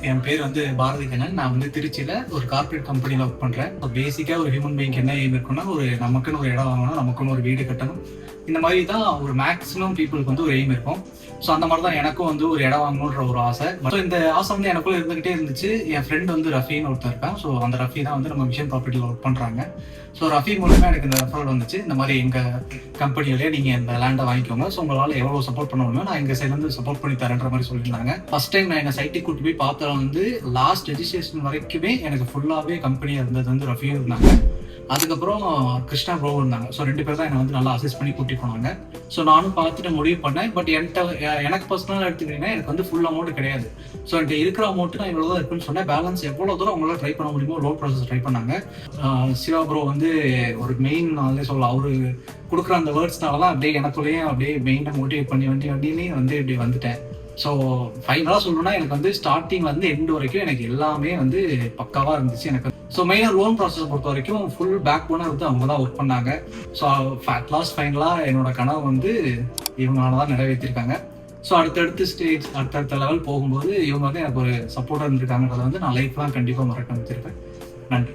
என் பேர் வந்து பாரதி கண்ணன். நான் வந்து திருச்சியில் ஒரு கார்பரேட் கம்பெனியில் ஒர்க் பண்ணுறேன். இப்போ பேசிக்காக ஒரு ஹியூமன் பீயிங் என்ன எய்ம் இருக்குன்னா, நமக்குன்னு ஒரு இடம் வாங்கணும், நமக்குன்னு ஒரு வீடு கட்டணும். இந்த மாதிரி தான் ஒரு மேக்ஸிமம் பீப்புளுக்கு வந்து ஒரு எய்ம் இருக்கும். ஸோ அந்த மாதிரி தான் எனக்கும் வந்து ஒரு இடம் வாங்கணுன்ற ஒரு ஆசை. ஸோ இந்த ஆசை வந்து எனக்குள்ள இருந்துகிட்டே இருந்துச்சு. என் ஃப்ரெண்ட் வந்து ரஃபின்னு ஒருத்தர் இருக்கான். ஸோ அந்த ரஃபி தான் வந்து நம்ம விஷன் ப்ராப்பர்ட்டியில் ஒர்க் பண்ணுறாங்க. ஸோ ரஃபி மூலமாக எனக்கு இந்த ரெஃபரல் வந்துச்சு. இந்த மாதிரி எங்கள் கம்பெனியிலே நீங்கள் இந்த லேண்டை வாங்கிக்கோங்க, ஸோ உங்களால் எவ்வளோ சப்போர்ட் பண்ண முடியுமோ நான் எங்கள் சைட்லேருந்து சப்போர்ட் பண்ணி தரேன்ற மாதிரி சொல்லியிருந்தாங்க. ஃபர்ஸ்ட் டைம் நான் எங்கள் சைட்டுக்கு கூட்டு போய் பார்த்தா வந்து லாஸ்ட் ரெஜிஸ்ட்ரேஷன் வரைக்குமே எனக்கு ஃபுல்லாகவே கம்பெனியாக இருந்தது வந்து ரஃபியும் இருந்தாங்க. அதுக்கப்புறம் கிருஷ்ணா ப்ரோ இருந்தாங்க. ஸோ 2 பேர் தான் என்னை வந்து நல்லா அசஸ் பண்ணி கூட்டி போனாங்க. ஸோ நானும் பார்த்துட்டு முடிவு பண்ணேன். பட் எனக்கு பர்சனலாக எடுத்துக்கிட்டீங்கன்னா எனக்கு வந்து ஃபுல் அமௌண்ட் கிடையாது. ஸோ என்கிட்ட இருக்கிற அமௌண்ட் நான் இவ்வளோ தான் இருக்குன்னு சொன்னேன். பேலன்ஸ் எவ்வளோ தூரம் அவங்களால ட்ரை பண்ண முடியுமோ லோன் ப்ராசஸ் ட்ரை பண்ணாங்க. சிவா ப்ரோ வந்து ஒரு மெயின் நாளே சொல்லலாம். அவரு கொடுக்குற அந்த வேர்ட்ஸ்னால தான் அப்படியே எனக்குள்ளேயே அப்படியே மெயினாக மோட்டிவேட் பண்ணி வந்து இப்படி வந்துட்டேன். ஸோ ஃபைனலாக சொல்லணும்னா எனக்கு வந்து ஸ்டார்டிங் வந்து எண்டு வரைக்கும் எனக்கு எல்லாமே வந்து பக்காவாக இருந்துச்சு. எனக்கு ஸோ மெயினாக லோன் ப்ராசஸ் பொறுத்த வரைக்கும் ஃபுல் பேக் போனாக வந்து அவங்க தான் ஒர்க் பண்ணாங்க. ஸோ அட் லாஸ்ட் ஃபைனலாக என்னோட கனவு வந்து இவங்களால தான் நிறைவேற்றிருக்காங்க. ஸோ அடுத்தடுத்த லெவல் போகும்போது இவங்க வந்து எனக்கு ஒரு சப்போர்ட்டாக இருந்திருக்காங்கன்றதை வந்து நான் லைஃப்லாம் கண்டிப்பாக மறக்க வச்சிருப்பேன். நன்றி.